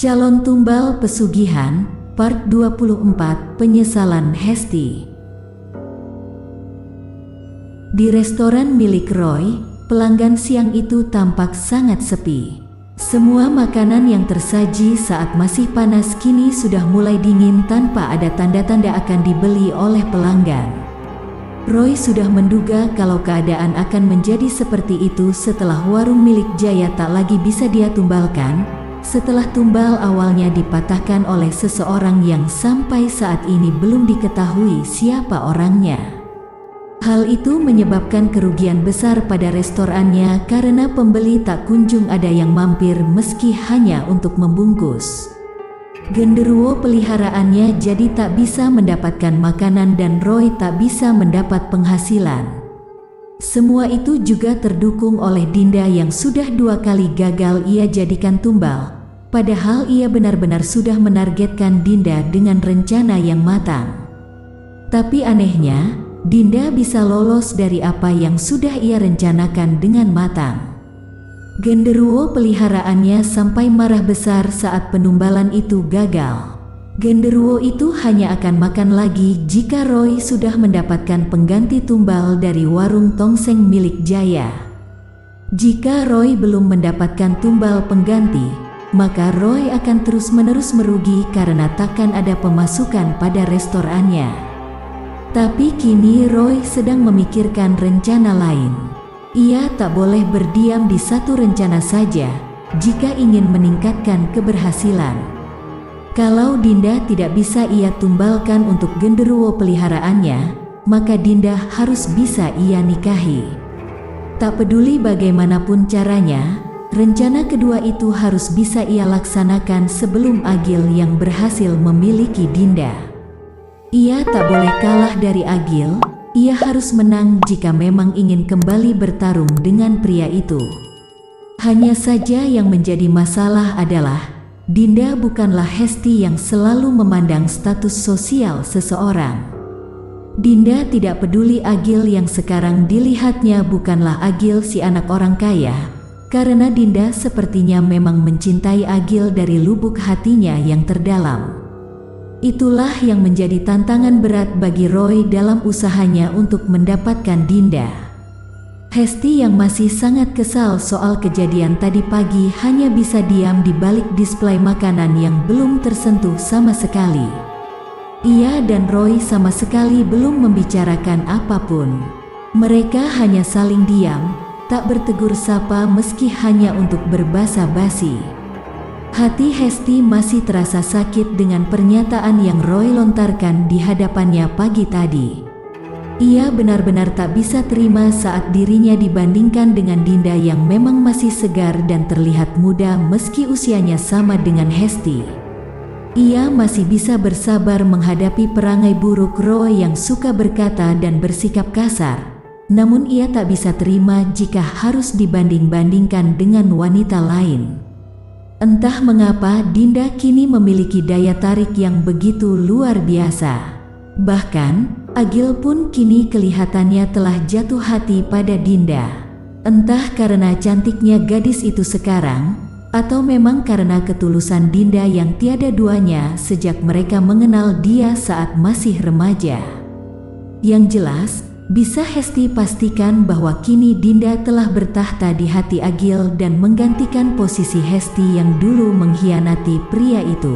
Calon Tumbal Pesugihan, Part 24, Penyesalan Hesti. Di restoran milik Roy, pelanggan siang itu tampak sangat sepi. Semua makanan yang tersaji saat masih panas kini sudah mulai dingin tanpa ada tanda-tanda akan dibeli oleh pelanggan. Roy sudah menduga kalau keadaan akan menjadi seperti itu setelah warung milik Jaya tak lagi bisa dia tumbalkan, setelah tumbal awalnya dipatahkan oleh seseorang yang sampai saat ini belum diketahui siapa orangnya. Hal itu menyebabkan kerugian besar pada restorannya karena pembeli tak kunjung ada yang mampir meski hanya untuk membungkus. Genderuwo peliharaannya jadi tak bisa mendapatkan makanan dan Roy tak bisa mendapat penghasilan. Semua itu juga terdukung oleh Dinda yang sudah 2 kali gagal ia jadikan tumbal, padahal ia benar-benar sudah menargetkan Dinda dengan rencana yang matang. Tapi anehnya, Dinda bisa lolos dari apa yang sudah ia rencanakan dengan matang. Genderuwo peliharaannya sampai marah besar saat penumbalan itu gagal. Genderuwo itu hanya akan makan lagi jika Roy sudah mendapatkan pengganti tumbal dari warung tongseng milik Jaya. Jika Roy belum mendapatkan tumbal pengganti, maka Roy akan terus-menerus merugi karena takkan ada pemasukan pada restorannya. Tapi kini Roy sedang memikirkan rencana lain. Ia tak boleh berdiam di satu rencana saja jika ingin meningkatkan keberhasilan. Kalau Dinda tidak bisa ia tumbalkan untuk genderuwo peliharaannya, maka Dinda harus bisa ia nikahi. Tak peduli bagaimanapun caranya, rencana kedua itu harus bisa ia laksanakan sebelum Agil yang berhasil memiliki Dinda. Ia tak boleh kalah dari Agil. Ia harus menang jika memang ingin kembali bertarung dengan pria itu. Hanya saja yang menjadi masalah adalah Dinda bukanlah Hesti yang selalu memandang status sosial seseorang. Dinda tidak peduli Agil yang sekarang dilihatnya bukanlah Agil si anak orang kaya, karena Dinda sepertinya memang mencintai Agil dari lubuk hatinya yang terdalam. Itulah yang menjadi tantangan berat bagi Roy dalam usahanya untuk mendapatkan Dinda. Hesti yang masih sangat kesal soal kejadian tadi pagi hanya bisa diam di balik display makanan yang belum tersentuh sama sekali. Ia dan Roy sama sekali belum membicarakan apapun. Mereka hanya saling diam, tak bertegur sapa meski hanya untuk berbasa-basi. Hati Hesti masih terasa sakit dengan pernyataan yang Roy lontarkan di hadapannya pagi tadi. Ia benar-benar tak bisa terima saat dirinya dibandingkan dengan Dinda yang memang masih segar dan terlihat muda meski usianya sama dengan Hesti. Ia masih bisa bersabar menghadapi perangai buruk Roy yang suka berkata dan bersikap kasar. Namun ia tak bisa terima jika harus dibanding-bandingkan dengan wanita lain. Entah mengapa Dinda kini memiliki daya tarik yang begitu luar biasa. Bahkan, Agil pun kini kelihatannya telah jatuh hati pada Dinda. Entah karena cantiknya gadis itu sekarang, atau memang karena ketulusan Dinda yang tiada duanya sejak mereka mengenal dia saat masih remaja. Yang jelas, bisa Hesti pastikan bahwa kini Dinda telah bertahta di hati Agil dan menggantikan posisi Hesti yang dulu mengkhianati pria itu.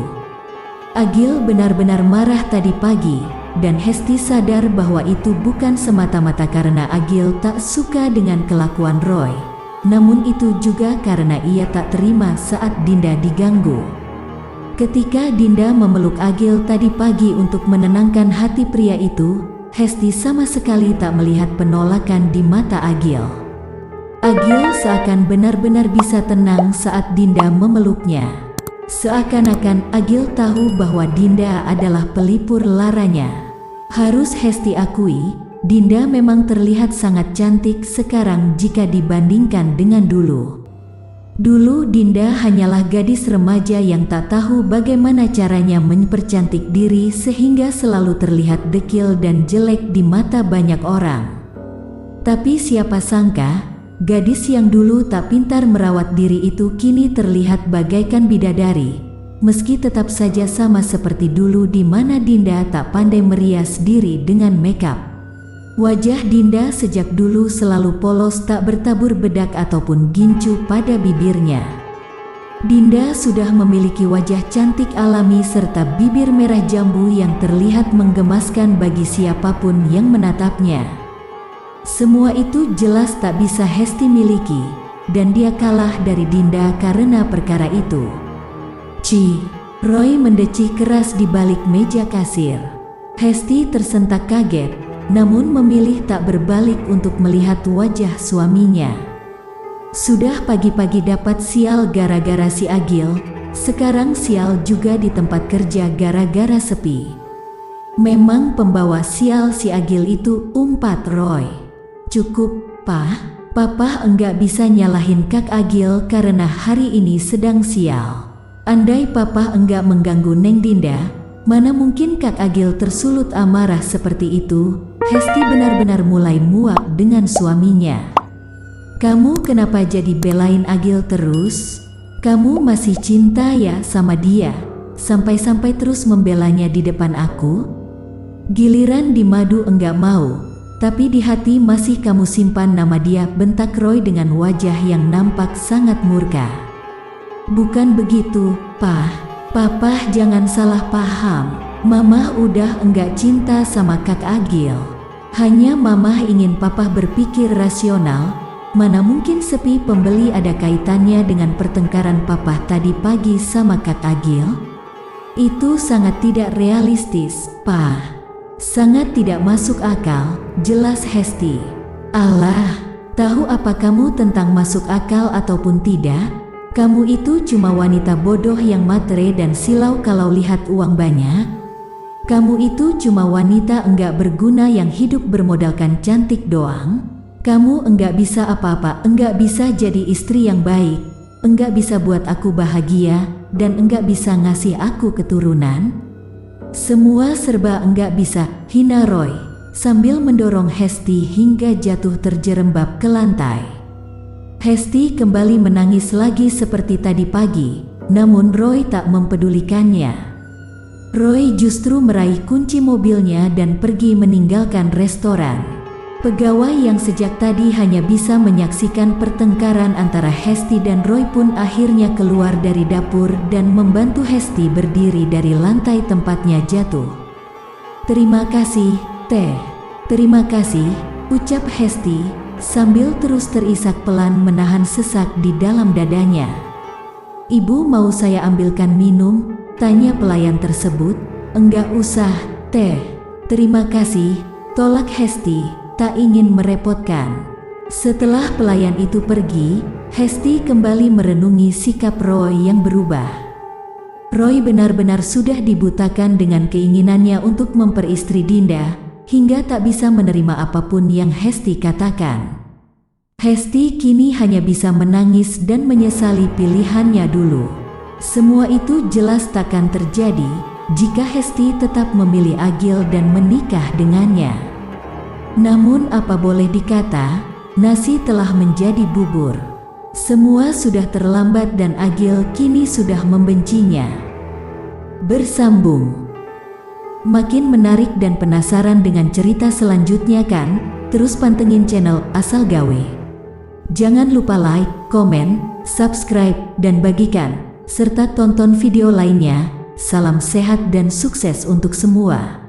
Agil benar-benar marah tadi pagi, dan Hesti sadar bahwa itu bukan semata-mata karena Agil tak suka dengan kelakuan Roy, namun itu juga karena ia tak terima saat Dinda diganggu. Ketika Dinda memeluk Agil tadi pagi untuk menenangkan hati pria itu, Hesti sama sekali tak melihat penolakan di mata Agil. Agil seakan benar-benar bisa tenang saat Dinda memeluknya. Seakan-akan Agil tahu bahwa Dinda adalah pelipur laranya. Harus Hesti akui, Dinda memang terlihat sangat cantik sekarang jika dibandingkan dengan dulu. Dulu Dinda hanyalah gadis remaja yang tak tahu bagaimana caranya mempercantik diri sehingga selalu terlihat dekil dan jelek di mata banyak orang. Tapi siapa sangka, gadis yang dulu tak pintar merawat diri itu kini terlihat bagaikan bidadari, meski tetap saja sama seperti dulu di mana Dinda tak pandai merias diri dengan makeup. Wajah Dinda sejak dulu selalu polos, tak bertabur bedak ataupun gincu pada bibirnya. Dinda sudah memiliki wajah cantik alami serta bibir merah jambu yang terlihat menggemaskan bagi siapapun yang menatapnya. Semua itu jelas tak bisa Hesti miliki, dan dia kalah dari Dinda karena perkara itu. Roy mendecih keras di balik meja kasir. Hesti tersentak kaget, namun memilih tak berbalik untuk melihat wajah suaminya. Sudah pagi-pagi dapat sial gara-gara si Agil, sekarang sial juga di tempat kerja gara-gara sepi. Memang pembawa sial si Agil itu, umpat Roy. Cukup, Papa enggak bisa nyalahin Kak Agil karena hari ini sedang sial. Andai Papa enggak mengganggu Neng Dinda, mana mungkin Kak Agil tersulut amarah seperti itu. Hesti benar-benar mulai muak dengan suaminya. Kamu kenapa jadi belain Agil terus? Kamu masih cinta ya sama dia, sampai-sampai terus membelanya di depan aku? Giliran di madu enggak mau, tapi di hati masih kamu simpan nama dia, bentak Roy dengan wajah yang nampak sangat murka. Bukan begitu, Papa jangan salah paham. Mama udah enggak cinta sama Kak Agil. Hanya Mama ingin Papa berpikir rasional. Mana mungkin sepi pembeli ada kaitannya dengan pertengkaran Papa tadi pagi sama Kak Agil? Itu sangat tidak realistis, Sangat tidak masuk akal, jelas Hesti. Alah, tahu apa kamu tentang masuk akal ataupun tidak? Kamu itu cuma wanita bodoh yang matre dan silau kalau lihat uang banyak. Kamu itu cuma wanita enggak berguna yang hidup bermodalkan cantik doang. Kamu enggak bisa apa-apa, enggak bisa jadi istri yang baik, enggak bisa buat aku bahagia, dan enggak bisa ngasih aku keturunan. Semua serba enggak bisa, hina Roy, sambil mendorong Hesti hingga jatuh terjerembab ke lantai. Hesti kembali menangis lagi seperti tadi pagi, namun Roy tak mempedulikannya. Roy justru meraih kunci mobilnya dan pergi meninggalkan restoran. Pegawai yang sejak tadi hanya bisa menyaksikan pertengkaran antara Hesti dan Roy pun akhirnya keluar dari dapur dan membantu Hesti berdiri dari lantai tempatnya jatuh. Terima kasih, Teh. Terima kasih, ucap Hesti sambil terus terisak pelan menahan sesak di dalam dadanya. Ibu mau saya ambilkan minum? Tanya pelayan tersebut. Enggak usah, Teh. Terima kasih, tolak Hesti, tak ingin merepotkan. Setelah pelayan itu pergi, Hesti kembali merenungi sikap Roy yang berubah. Roy benar-benar sudah dibutakan dengan keinginannya untuk memperistri Dinda, hingga tak bisa menerima apapun yang Hesti katakan. Hesti kini hanya bisa menangis dan menyesali pilihannya dulu. Semua itu jelas takkan terjadi jika Hesti tetap memilih Agil dan menikah dengannya. Namun apa boleh dikata, nasi telah menjadi bubur. Semua sudah terlambat dan Agil kini sudah membencinya. Bersambung. Makin menarik dan penasaran dengan cerita selanjutnya kan? Terus pantengin channel Asal Gawe. Jangan lupa like, komen, subscribe, dan bagikan, serta tonton video lainnya. Salam sehat dan sukses untuk semua.